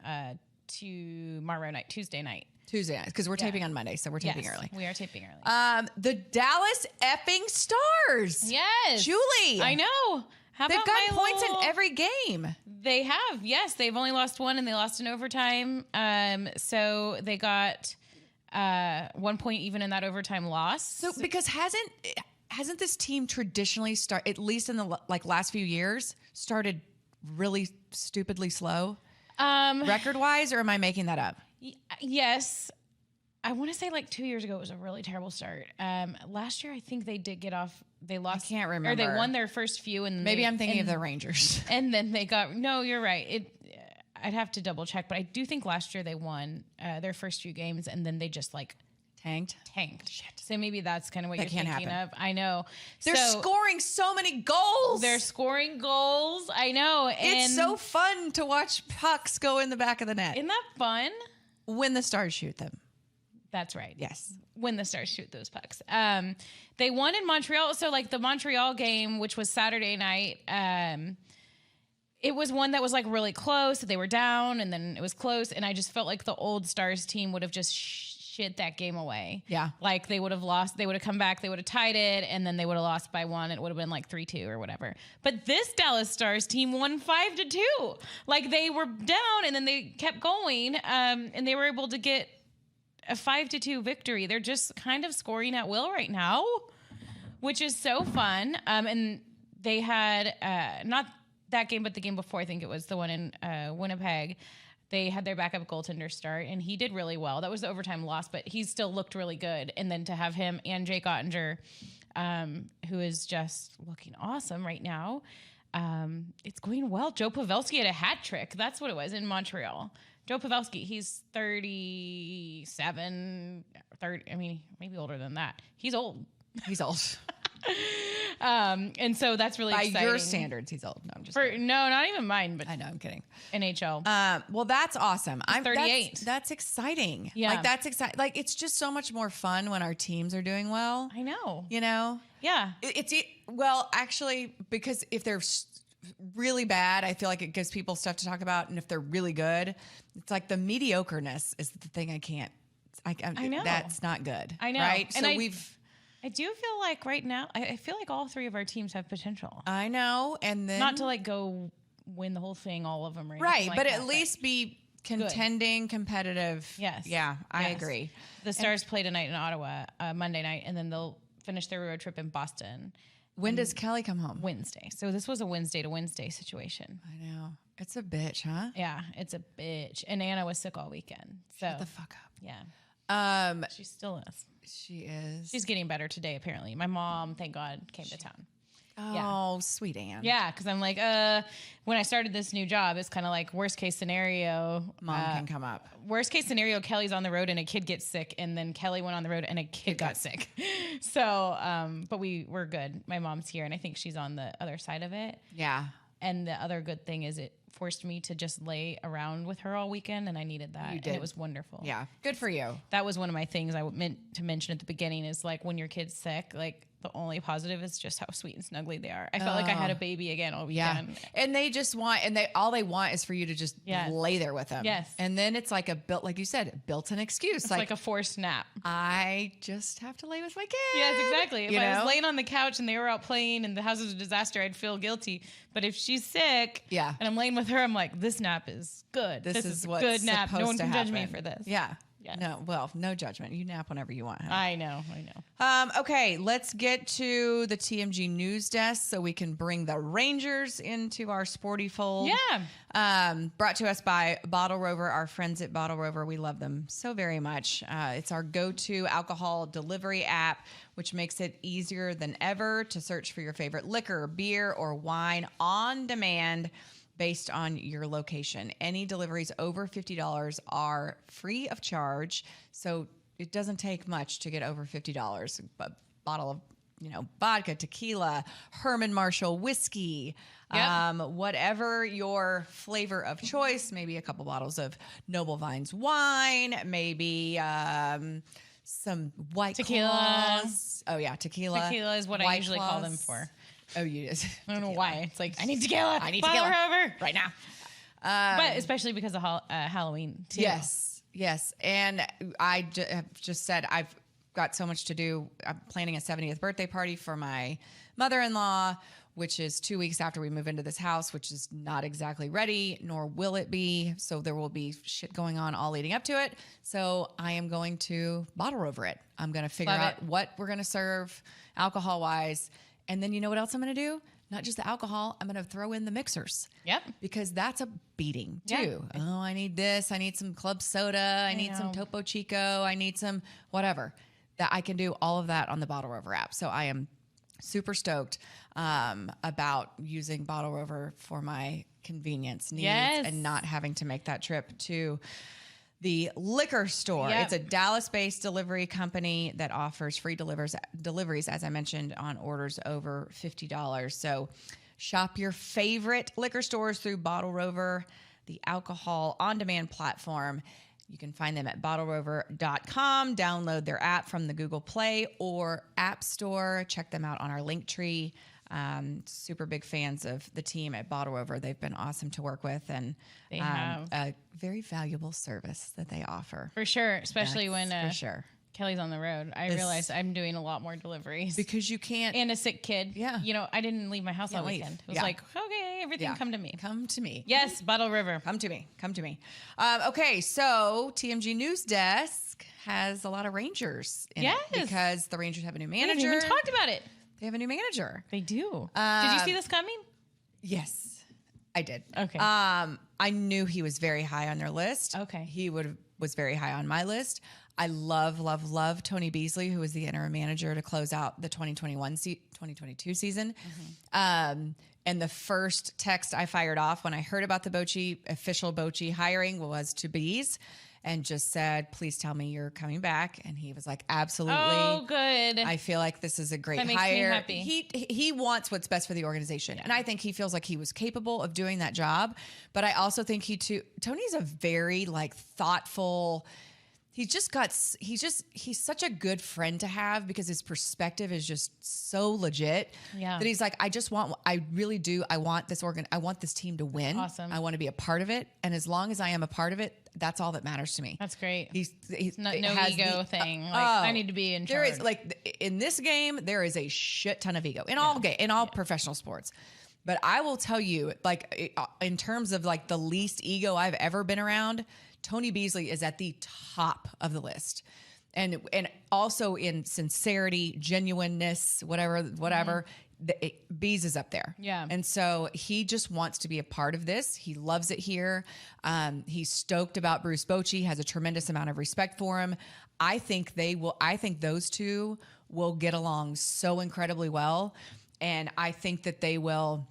tomorrow night, Tuesday night. Because we're taping on Monday, so we're taping early. We are taping early. The Dallas effing Stars. Yes. Julie. I know. They've got points in every game. They have, yes. They've only lost one and they lost in overtime. So they got 1 point even in that overtime loss. So because hasn't this team traditionally at least in the last few years, started really stupidly slow? Record wise, or am I making that up? Yes. I want to say 2 years ago it was a really terrible start. Last year I think they did get off. They lost. I can't remember. Or they won their first few, and maybe I'm thinking of the Rangers. And then they got. No, you're right. I'd have to double check, but I do think last year they won their first few games, and then they just tanked. Shit. So maybe that's kind of what you're thinking of. I know. They're scoring so many goals. They're scoring goals. I know. And it's so fun to watch pucks go in the back of the net. Isn't that fun? When the Stars shoot them. That's right. Yes. When the Stars shoot those pucks. They won in Montreal. So like the Montreal game, which was Saturday night, it was one that was like really close. They were down and then it was close. And I just felt like the old Stars team would have just shit that game away. Yeah. Like they would have lost. They would have come back. They would have tied it. And then they would have lost by 1. It would have been like 3-2 or whatever. But this Dallas Stars team won 5-2. Like they were down and then they kept going. And they were able to get a 5-2 victory. They're just kind of scoring at will right now, which is so fun. And they had not that game, but the game before, I think it was the one in Winnipeg. They had their backup goaltender start, and he did really well. That was the overtime loss, but he still looked really good. And then to have him and Jake Ottinger, who is just looking awesome right now, it's going well. Joe Pavelski had a hat trick. That's what it was in Montreal. Joe Pavelski, he's 37, 30, I mean, maybe older than that. He's old. He's old. And so that's really exciting. By your standards, he's old. No, I'm just kidding. No, not even mine, but I know, I'm kidding. NHL. Well, that's awesome. I'm 38. That's exciting. Yeah. Like that's exciting. Like it's just so much more fun when our teams are doing well. I know. You know? Yeah. Well, actually, because if they're really bad, I feel like it gives people stuff to talk about. And if they're really good, it's like the mediocreness is the thing I can't. I know. That's not good. I know. Right? And so I do feel like right now, I feel like all 3 of our teams have potential. I know. And then. Not to like go win the whole thing, all of them. Right. But at least be contending, competitive. Yes. Yeah, I agree. The Stars play tonight in Ottawa, Monday night, and then they'll finish their road trip in Boston. When does Kelly come home? Wednesday. So this was a Wednesday to Wednesday situation. I know. It's a bitch, huh? Yeah, it's a bitch. And Anna was sick all weekend. So Shut the fuck up. Yeah. She still is. She is. She's getting better today, apparently. My mom, thank God, came to town. Oh, sweet Anne. Yeah, because I'm like, when I started this new job, it's kind of like worst case scenario. Mom can come up. Worst case scenario, Kelly's on the road and a kid gets sick, and then Kelly went on the road and a kid got sick. So, but we're good. My mom's here, and I think she's on the other side of it. Yeah. And the other good thing is it forced me to just lay around with her all weekend, and I needed that. You did. And it was wonderful. Yeah. Good for you. That was one of my things I meant to mention at the beginning is like when your kid's sick, like the only positive is just how sweet and snuggly they are. I felt like I had a baby again all weekend. Yeah. And they just want, all they want is for you to just lay there with them. Yes. And then it's like like you said, built-in excuse. It's like a forced nap. I just have to lay with my kid. Yes, exactly. If I was laying on the couch and they were out playing and the house was a disaster, I'd feel guilty. But if she's sick and I'm laying with her, I'm like, this nap is good. This is a good nap. No one can judge me for this. Yeah. Yes. No, well, no judgment. You nap whenever you want. Huh? I know. Okay, let's get to the TMG news desk so we can bring the Rangers into our sporty fold. Yeah. Brought to us by Bottle Rover, our friends at Bottle Rover. We love them so very much. It's our go-to alcohol delivery app, which makes it easier than ever to search for your favorite liquor, beer, or wine on demand based on your location. Any deliveries over $50 are free of charge, so it doesn't take much to get over $50. A bottle of, vodka, tequila, Herman Marshall whiskey, whatever your flavor of choice, maybe a couple bottles of Noble Vines wine, maybe some White tequila. Claws. Oh, yeah, tequila. Tequila is what I usually call them for. Oh, you just. I don't know why. It's like, I need tequila. I need tequila. Over. Right now. But especially because of Halloween, too. Yes. And I have just said I've got so much to do. I'm planning a 70th birthday party for my mother-in-law, which is 2 weeks after we move into this house, which is not exactly ready, nor will it be. So there will be shit going on all leading up to it. So I am going to bottle over it. I'm going to figure out what we're going to serve alcohol-wise. And then you know what else I'm going to do? Not just the alcohol, I'm going to throw in the mixers. Yep. Because that's a beating too. Yeah. Oh, I need this. I need some club soda. I need some Topo Chico. I need some whatever. That I can do all of that on the Bottle Rover app. So I am super stoked about using Bottle Rover for my convenience needs and not having to make that trip to the liquor store. Yep. It's a Dallas-based delivery company that offers free deliveries, as I mentioned, on orders over $50. So shop your favorite liquor stores through Bottle Rover, the alcohol on-demand platform. You can find them at bottlerover.com. Download their app from the Google Play or App Store. Check them out on our link tree. Super big fans of the team at Bottle Rover. They've been awesome to work with, and They have. a very valuable service that they offer. For sure, especially when for sure. Kelly's on the road. I realized I'm doing a lot more deliveries. Because you can't. And a sick kid. Yeah. You know, I didn't leave my house all weekend. It was like, okay, everything come to me. Come to me. Yes, Bottle River. Come to me. Come to me. Okay, so TMG News Desk has a lot of Rangers in it because the Rangers have a new We manager. haven't even talked about it. They have a new manager. They do. Did you see this coming? Yes, I did. Okay. I knew he was very high on their list. Okay. He was very high on my list. I love Tony Beasley, who was the interim manager to close out the 2022 season. And the first text I fired off when I heard about the official Bochy hiring was to Bees and just said, please tell me you're coming back. And he was like, absolutely. Oh, good. I feel like this is a great That makes me hire. happy. He wants what's best for the organization. And I think he feels like he was capable of doing that job. But I also think Tony's a very thoughtful, he's such a good friend to have because his perspective is just so legit that he's like, I really do. I want this team to win. Awesome. I want to be a part of it. And as long as I am a part of it, that's all that matters to me. That's great. He's no ego thing. I need to be in charge. There is in this game, there is a shit ton of ego in all professional sports. But I will tell you, in terms of the least ego I've ever been around, Tony Beasley is at the top of the list. And also in sincerity, genuineness, whatever, Bees is up there. Yeah. And so he just wants to be a part of this. He loves it here. He's stoked about Bruce Bochy, has a tremendous amount of respect for him. I think those two will get along so incredibly well. And I think that they will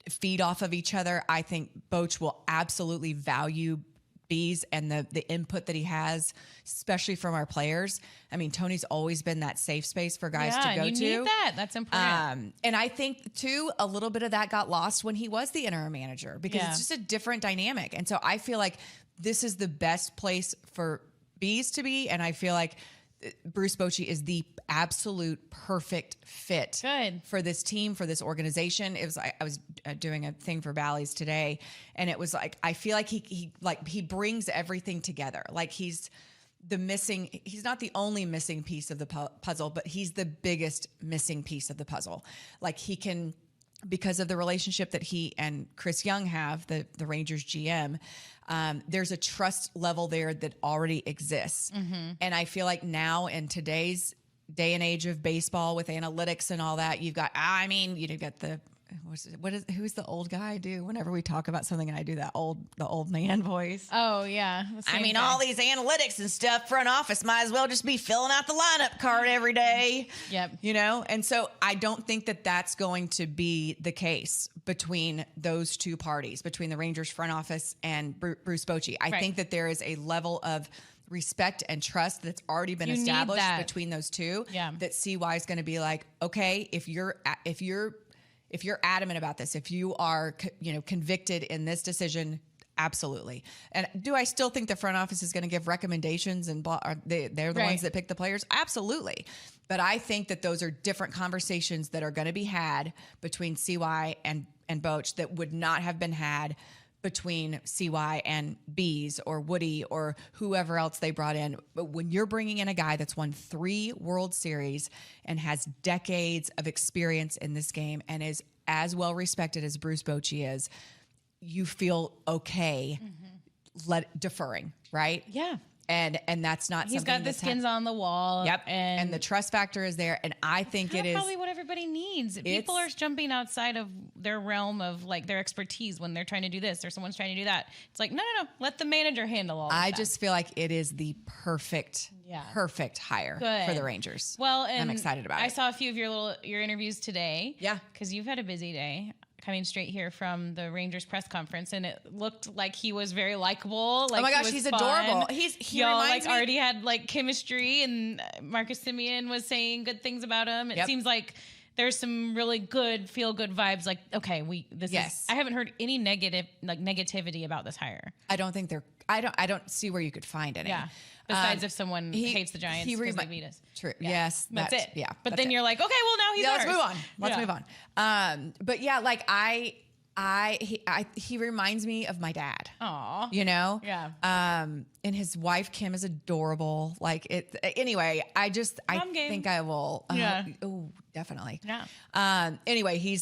feed off of each other. I think Boch will absolutely value Bees and the input that he has, especially from our players. I mean, Tony's always been that safe space for guys to go you to. need that. That's important. And I think too, a little bit of that got lost when he was the interim manager because it's just a different dynamic. And so I feel like this is the best place for Bees to be. And I feel like Bruce Bochy is the absolute perfect fit for this team, for this organization. It was I was doing a thing for Bally's today, and it was I feel like he brings everything together. He's not the only missing piece of the puzzle, but he's the biggest missing piece of the puzzle. He can, because of the relationship that he and Chris Young have, the Rangers GM, there's a trust level there that already exists. Mm-hmm. And I feel like now in today's day and age of baseball with analytics and all that, you've got the, who's the old guy I do whenever we talk about something and I do the old man voice. Oh yeah. All these analytics and stuff, front office might as well just be filling out the lineup card every day. Yep. And so I don't think that that's going to be the case between those two parties, between the Rangers front office and Bruce Bochy. I think that there is a level of respect and trust that's already been established between those two. Yeah. That CY is going to be like, okay, if you're adamant about this, if you are, convicted in this decision, absolutely. And do I still think the front office is going to give recommendations and they're the ones that pick the players? Absolutely. But I think that those are different conversations that are going to be had between CY and Boch that would not have been had between CY and Bees or Woody or whoever else they brought in. But when you're bringing in a guy that's won 3 World Series and has decades of experience in this game and is as well respected as Bruce Bochy is, you feel okay deferring, right? Yeah. And that's not He's something got the skins on the wall. Yep. And the trust factor is there. And I think it is probably what everybody needs. People are jumping outside of their realm of their expertise when they're trying to do this or someone's trying to do that. It's like, no. Let the manager handle all of that. I just feel like it is the perfect hire for the Rangers. Well, and I'm excited about it. I saw a few of your interviews today. Yeah. Because you've had a busy day. Coming straight here from the Rangers press conference, and it looked like he was very likable. Oh my gosh, he's adorable. He reminds me, already had chemistry, and Marcus Simeon was saying good things about him. It seems like there's some really good, feel good vibes. Like, okay, I haven't heard any negativity about this hire. I don't think I don't see where you could find any. Yeah. Besides if someone hates the Giants because they beat us. True. Yeah. Yes. That's it. Yeah. But then you're like, okay, well now he's let's ours. move on. Let's move on. But yeah, like he reminds me of my dad. Aw. You know? Yeah. And his wife Kim is adorable. Like it. Anyway, I think I will. Yeah. Oh, definitely. Yeah. Anyway,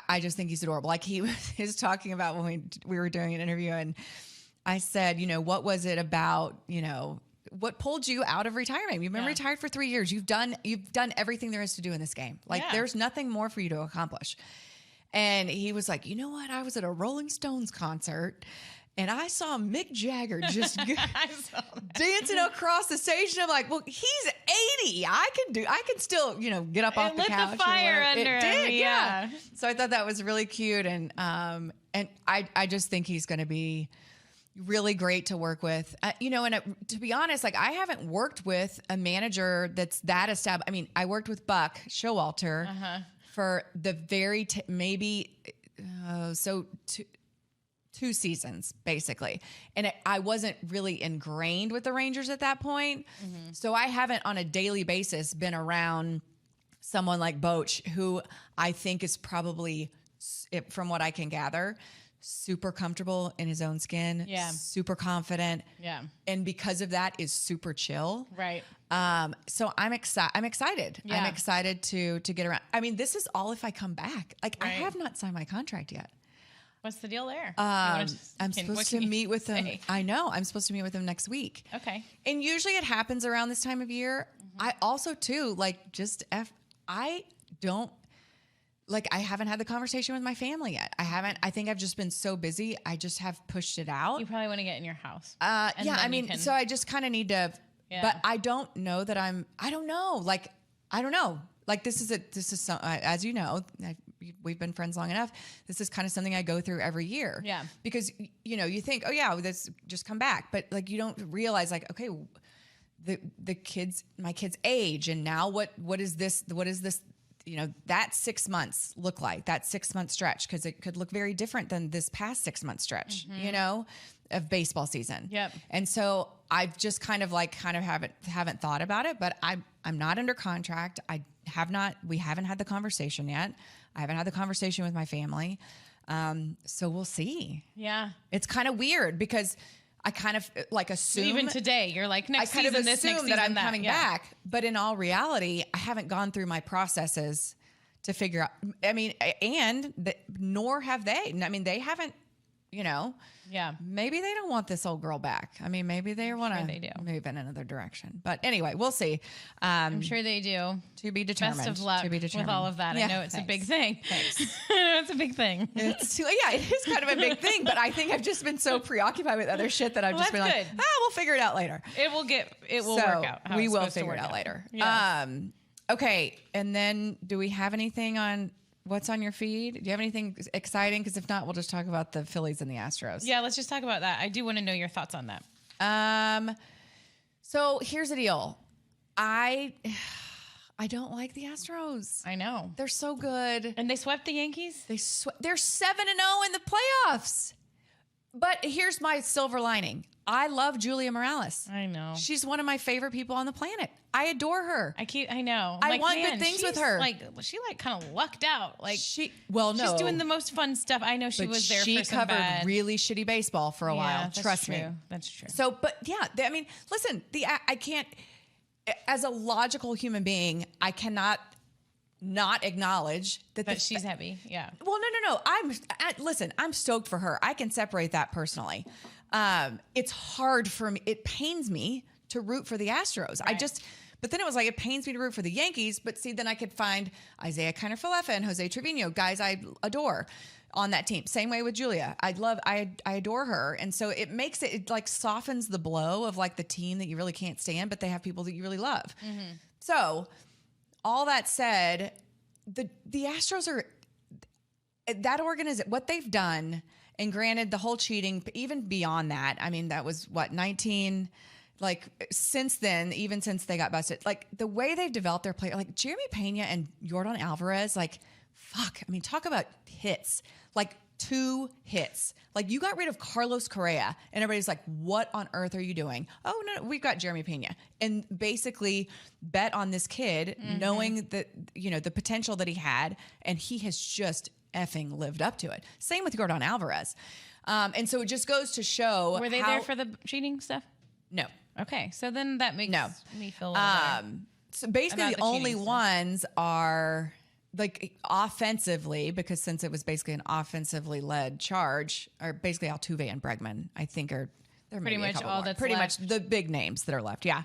I just think he's adorable. Like he was talking about when we were doing an interview, and I said, what was it about, what pulled you out of retirement? You've been retired for 3 years. You've done everything there is to do in this game. Like there's nothing more for you to accomplish. And he was like, you know what? I was at a Rolling Stones concert and I saw Mick Jagger just dancing across the stage. And I'm like, well, he's 80. I can still, get up off the couch. Lit the fire under him. Yeah. So I thought that was really cute. And I just think he's going to be really great to work with, to be honest, like I haven't worked with a manager that's that established. I mean, I worked with Buck Showalter for the very two seasons basically, and I wasn't really ingrained with the Rangers at that point, so I haven't on a daily basis been around someone like Boch, who I think is probably, from what I can gather, super comfortable in his own skin, super confident, and because of that is super chill. Right. So I'm excited. Yeah. I'm excited to get around. I mean, this is all if I come back. Like I have not signed my contract yet. What's the deal there? I'm supposed to meet with him. I know. I'm supposed to meet with him next week. Okay. And usually it happens around this time of year. I also too, like I haven't had the conversation with my family yet. I think I've just been so busy. I just have pushed it out. You probably want to get in your house. So I just kind of need to, but I don't know that I don't know. Like, I don't know. Like this is some, as you know, we've been friends long enough. This is kind of something I go through every year. Yeah. Because, you think, oh yeah, this just come back. But like, you don't realize like, okay, my kids age. And now what is this, that 6 months look like, that 6 month stretch? Cause it could look very different than this past 6 month stretch, of baseball season. Yep. And so I've just kind of haven't thought about it, but I'm not under contract. We haven't had the conversation yet. I haven't had the conversation with my family. So we'll see. Yeah. It's kind of weird because I kind of like assume even today you're like next season this, next season that I'm that. coming back, but in all reality, I haven't gone through my processes to figure out. I mean, nor have they. I mean, they haven't. Yeah. Maybe they don't want this old girl back. I mean, maybe they want to move in another direction. But anyway, we'll see. I'm sure they do. To be determined. Best of luck with all of that. Yeah, I know it's a big thing. Thanks. It's a big thing. It is kind of a big thing. But I think I've just been so preoccupied with other shit that I've just been good. like, we'll figure it out later. It will work out. We will figure it out later. Yeah. Okay. And then do we have anything on what's on your feed? Do you have anything exciting? Because if not, we'll just talk about the Phillies and the Astros. Yeah, let's just talk about that. I do want to know your thoughts on that. So here's the deal. I don't like the Astros. I know. They're so good. And they swept the Yankees? They're 7-0 in the playoffs. But here's my silver lining. I love Julia Morales. I know. She's one of my favorite people on the planet. I adore her. I know. I want good things with her. She kind of lucked out. Like she's doing the most fun stuff. I know she was there for some covered really shitty baseball for a while. Trust me. That's true. So, but yeah, I mean, listen, I can't, as a logical human being, I cannot not acknowledge that she's heavy. Yeah. Well, no. I'm stoked for her. I can separate that personally. It's hard for me. It pains me to root for the Astros. Right. But then it was like, it pains me to root for the Yankees. But see, then I could find Isaiah Kiner-Falefa and Jose Trevino, guys I adore on that team. Same way with Julia. I adore her. And so it makes it like softens the blow of like the team that you really can't stand, but they have people that you really love. Mm-hmm. So all that said, the Astros are that organization, what they've done, and granted the whole cheating, even beyond that, I mean, that was what, like since then, even since they got busted, like the way they've developed their play, like Jeremy Pena and Jordan Alvarez, like, fuck. I mean, talk about hits, like 2 hits. Like you got rid of Carlos Correa and everybody's like, what on earth are you doing? Oh no, we've got Jeremy Pena, and basically bet on this kid knowing that, you know, the potential that he had, and he has just effing lived up to it. Same with Jordan Alvarez. And so it just goes to show. Were they there for the cheating stuff? No. Okay, so then that makes me feel a little better. So basically the only ones are like offensively, because since it was basically an offensively led charge, are basically Altuve and Bregman, I think they're pretty much all that's pretty left. much the big names that are left. Yeah.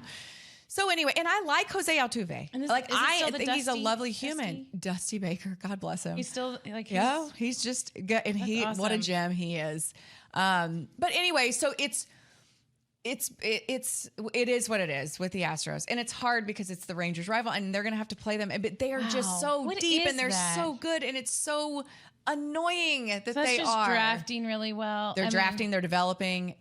So anyway, and I like Jose Altuve. And I think he's a lovely human. Dusty Baker, God bless him. He's still like, he's just good, and awesome. What a gem he is. But anyway, so it is what it is with the Astros, and it's hard because it's the Rangers' rival, and they're going to have to play them. But they are just so deep, and they're so good, and it's so annoying that they are drafting really well. They're drafting, they're developing.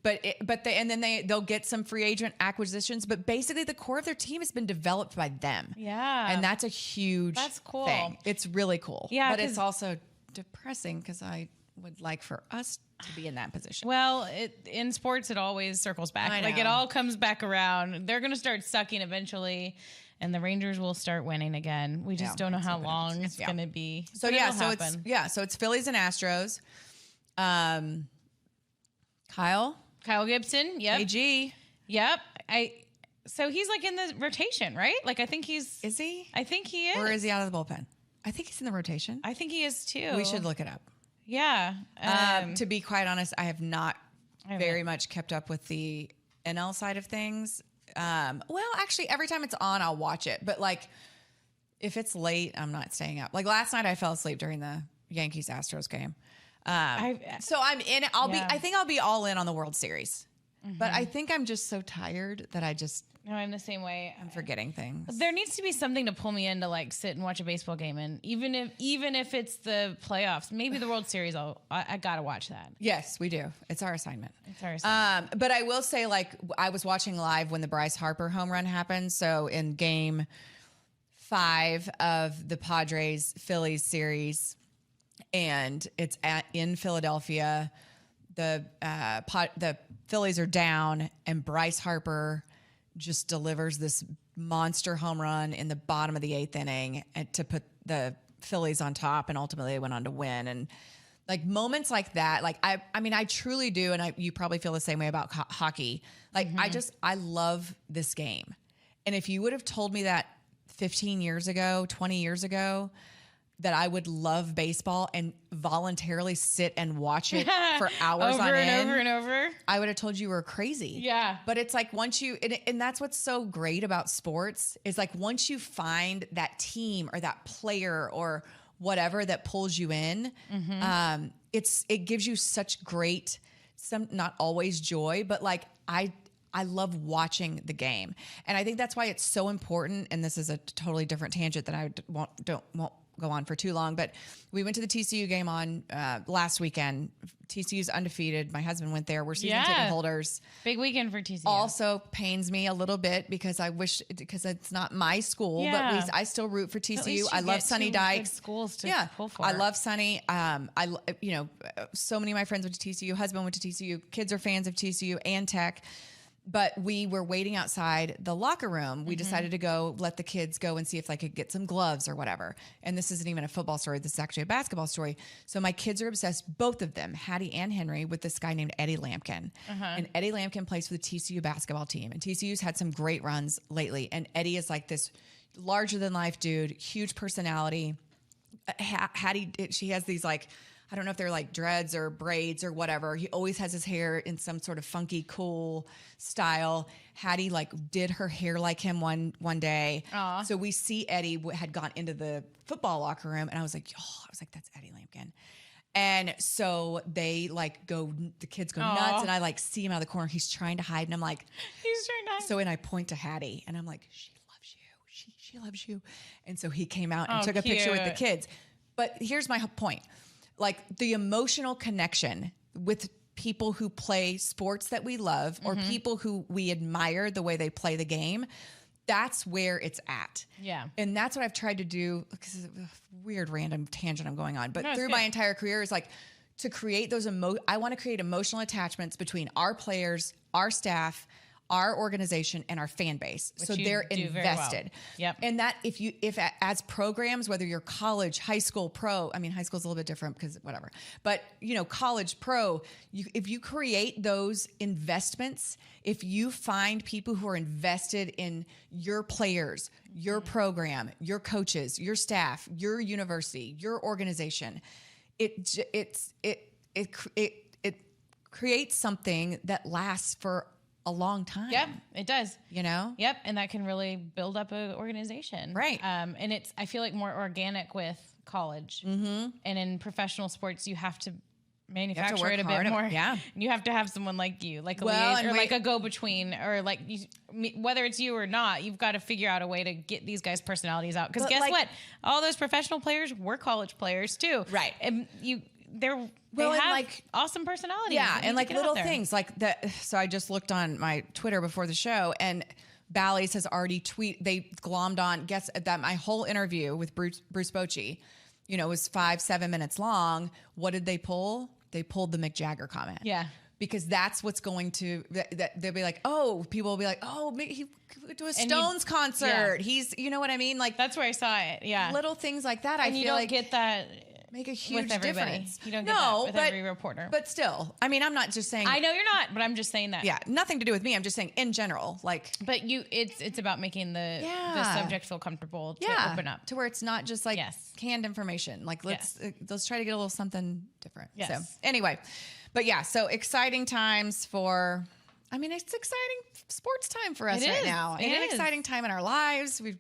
They'll get some free agent acquisitions, but basically the core of their team has been developed by them. Yeah, and that's a huge cool thing. It's really cool. Yeah, but it's also depressing because I would like for us to be in that position. Well, in sports, it always circles back. Like it all comes back around. They're going to start sucking eventually, and the Rangers will start winning again. We just don't know how long it's going to be. So so it's Phillies and Astros. Kyle Gibson. Yep. AG. Yep. So he's like in the rotation, right? Like I think he's. Is he? I think he is. Or is he out of the bullpen? I think he's in the rotation. I think he is too. We should look it up. Yeah. To be quite honest, I have not very much kept up with the NL side of things. Well, actually, every time it's on, I'll watch it. But like, if it's late, I'm not staying up. Like last night, I fell asleep during the Yankees Astros game. So I'm in it. I think I'll be all in on the World Series. But I think I'm just so tired that No, I'm the same way. I'm forgetting things. There needs to be something to pull me in to like sit and watch a baseball game, and even if it's the playoffs, maybe the World Series, I gotta watch that. Yes, we do. It's our assignment. But I will say, like, I was watching live when the Bryce Harper home run happened. So in Game 5 of the Padres Phillies series, and it's in Philadelphia. The Phillies are down, and Bryce Harper just delivers this monster home run in the bottom of the 8th inning and to put the Phillies on top, and ultimately they went on to win. And like moments like that, like I mean, I truly do, and you probably feel the same way about hockey. Like I love this game, and if you would have told me that 15 years ago, 20 years ago, that I would love baseball and voluntarily sit and watch it for hours over and over, I would have told you were crazy. Yeah. But it's like once you, and that's what's so great about sports is like once you find that team or that player or whatever that pulls you in, it gives you such great, not always joy, but like I love watching the game. And I think that's why it's so important. And this is a totally different tangent that I won't go on for too long, but we went to the TCU game on last weekend. TCU's undefeated. My husband went there. We're season ticket holders. Big weekend for TCU. Also pains me a little bit because because it's not my school, but I still root for TCU. I love Sonny Dykes. Schools to pull for. I love Sonny. So many of my friends went to TCU. Husband went to TCU. Kids are fans of TCU and Tech. But we were waiting outside the locker room. We decided to go let the kids go and see if they could get some gloves or whatever. And this isn't even a football story. This is actually a basketball story. So my kids are obsessed, both of them, Hattie and Henry, with this guy named Eddie Lampkin. And Eddie Lampkin plays for the TCU basketball team. And TCU's had some great runs lately. And Eddie is like this larger than life dude, huge personality. Hattie, she has these like, I don't know if they're like dreads or braids or whatever. He always has his hair in some sort of funky, cool style. Hattie like did her hair like him one day. Aww. So we see Eddie had gone into the football locker room, and I was like, that's Eddie Lampkin. And so they like the kids go nuts, and I like see him out of the corner. He's trying to hide, and I'm like, he's trying to hide. So, and I point to Hattie, and I'm like, she loves you. She loves you. And so he came out and took a picture with the kids. But here's my point. Like the emotional connection with people who play sports that we love or people who we admire the way they play the game. That's where it's at. Yeah. And that's what I've tried to do. Because weird random tangent I'm going on. But No, through my entire career is like to create those I want to create emotional attachments between our players, our staff, our organization, and our fan base. Which so you they're do very invested. well. Yep. And that if as programs, whether you're college, high school, pro, I mean, high school's a little bit different because whatever, but college, pro, if you create those investments, if you find people who are invested in your players, your program, your coaches, your staff, your university, your organization, it creates something that lasts for a long time. Yep, it does. Yep. And that can really build up an organization. Right. And it's, I feel like, more organic with college. Mm-hmm. And in professional sports, you have to manufacture it a bit more. Yeah. You have to have someone like you, like a liaison, or like a go-between, or like whether it's you or not, you've got to figure out a way to get these guys' personalities out. Because guess what? All those professional players were college players too. Right. And they have like awesome personalities. Yeah, and like little things like that. So I just looked on my Twitter before the show, and Bally's has already they glommed on. Guess that my whole interview with Bruce Bochy, was 5-7 minutes long. What did they pull? They pulled the Mick Jagger comment. Yeah. Because that's what's going to, they'll be like, oh, people will be like, oh, he went to a Stones concert. Yeah. He's, you know what I mean? Like that's where I saw it. Yeah. Little things like that. And I you feel don't like get that make a huge with everybody. difference. You don't get that with every reporter. But still, I mean, I'm not just saying. I know you're not, but I'm just saying that. Yeah, nothing to do with me. I'm just saying in general, like. But it's about making the subject feel comfortable to open up. To where it's not just like canned information. Like let's try to get a little something different. Yes. So anyway, but yeah, so exciting times for. I mean, it's exciting sports time for us right now. And an exciting time in our lives. We've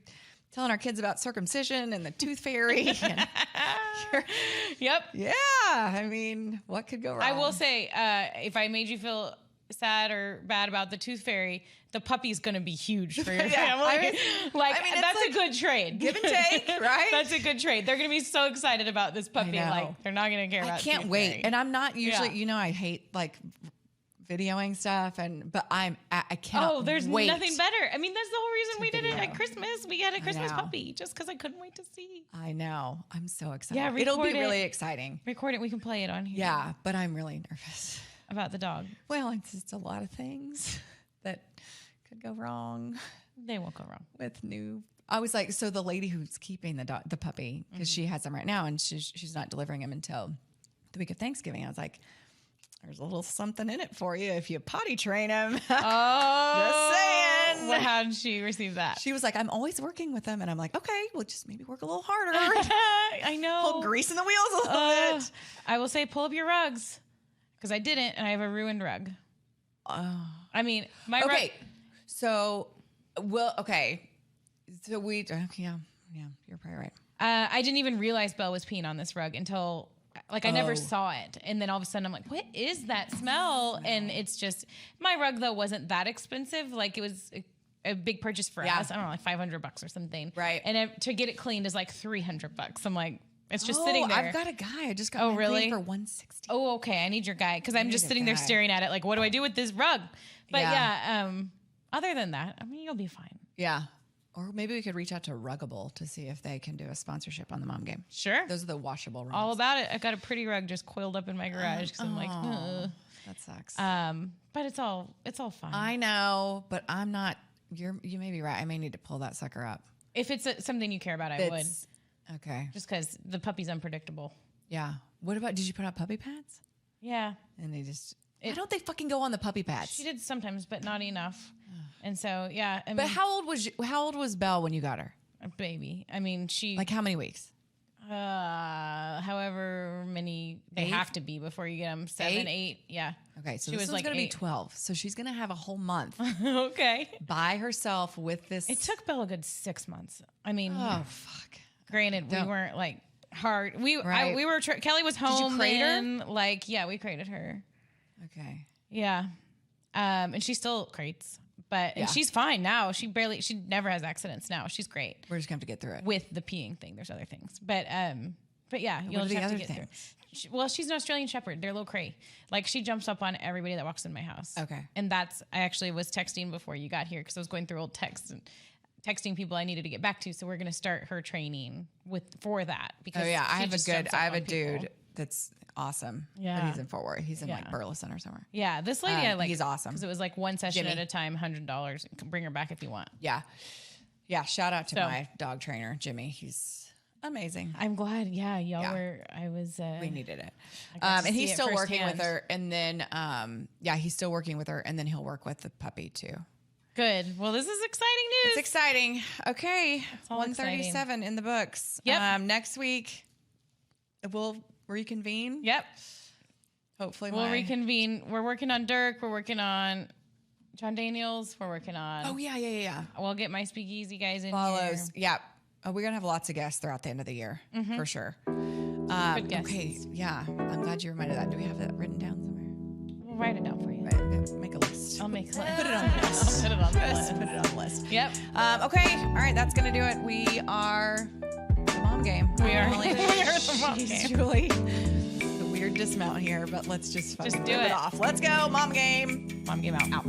telling our kids about circumcision and the tooth fairy. Yep. Yeah. I mean, what could go wrong? I will say, if I made you feel sad or bad about the tooth fairy, the puppy's going to be huge for your family. That's a good trade. Give and take, right? That's a good trade. They're going to be so excited about this puppy. Like they're not going to care about it. I can't wait. Fairy. And I'm not usually, I hate like videoing stuff, but I cannot. Oh, there's wait. nothing better. I mean, that's the whole reason we did it at Christmas. We had a Christmas puppy just because I couldn't wait to see. I know. I'm so excited. Yeah, it'll be really exciting. Record it. We can play it on here. Yeah, but I'm really nervous about the dog. Well, it's just a lot of things that could go wrong. They won't go wrong with new. I was like, so the lady who's keeping the puppy because she has him right now, and she's not delivering him until the week of Thanksgiving. I was like. There's a little something in it for you if you potty train him. Oh, just saying. Well, how did she receive that? She was like, I'm always working with them. And I'm like, okay, well, just maybe work a little harder. I know. Pull grease in the wheels a little bit. I will say, pull up your rugs because I didn't, and I have a ruined rug. I mean, my rug. Okay. So, okay. So yeah, you're probably right. I didn't even realize Belle was peeing on this rug until. Like I never saw it. And then all of a sudden I'm like, what is that smell? And it's just, my rug though wasn't that expensive. Like it was a big purchase for us. I don't know, like $500 or something. Right. And to get it cleaned is like $300. I'm like, it's just sitting there. I've got a guy. I just got cleaned for $160. Oh, okay. I need your guy. Cause I'm just sitting there staring at it. Like, what do I do with this rug? But other than that, I mean, you'll be fine. Yeah. Or maybe we could reach out to Ruggable to see if they can do a sponsorship on the Mom Game. Sure. Those are the washable rugs. All about it. I got a pretty rug just coiled up in my garage because I'm like, ugh. That sucks. But it's all fine. I know, but I'm not. You may be right. I may need to pull that sucker up. If it's something you care about, I would. Okay. Just because the puppy's unpredictable. Yeah. What about? Did you put out puppy pads? Yeah. And they just. Why don't they fucking go on the puppy pads? She did sometimes, but not enough. And so, yeah. I mean, but how old was Belle when you got her? A baby. I mean, she like how many weeks? However many they have to be before you get them. 7, 8. Yeah. Okay, so this was going to be 12. So she's going to have a whole month. Okay. By herself with this. It took Belle a good 6 months. I mean, oh fuck. Granted, we weren't like hard. We were. Kelly was home. Did you crate her? Like, yeah, we crated her. Okay. Yeah. And she still crates. But and she's fine now. She never has accidents now. She's great. We're just going to have to get through it. With the peeing thing. There's other things. But But yeah, What you'll are just the have to other get through. things? Well, she's an Australian Shepherd. They're a little cray. Like she jumps up on everybody that walks in my house. Okay. And I actually was texting before you got here because I was going through old texts and texting people I needed to get back to. So we're going to start her training for that. Because I have a dude. dude that's awesome. Yeah. But he's in Fort Worth. He's in like Burleson or somewhere. Yeah, this lady I like. He's awesome. Because it was like one session Jimmy. at a time, $100. Bring her back if you want. Yeah. Yeah. Shout out to my dog trainer, Jimmy. He's amazing. I'm glad. Yeah, y'all were. We needed it. got to And he's see it still working with firsthand. her. And then, he's still working with her. And then he'll work with the puppy too. Good. Well, this is exciting news. It's exciting. Okay. all 137 in the books. Yep. Next week, we'll reconvene. Yep. Hopefully We'll reconvene. We're working on Dirk. We're working on John Daniels. We're working on. Oh, yeah. We'll get my speakeasy guys in Follows. here. Yeah. We're going to have lots of guests throughout the end of the year, for sure. Good guests. Okay. Yeah. I'm glad you reminded that. Do we have that written down somewhere? We'll write it down for you. Make a list. I'll make a list. Put it on the list. I'll put it on the Just list. put it on the list. Yep. Okay. All right. That's going to do it. We are the mom game. We are. Really, We are the mom Jeez, game. Julie. The weird dismount here, but let's just Just rip do it. off. Let's go. Mom game. Mom game out. Out.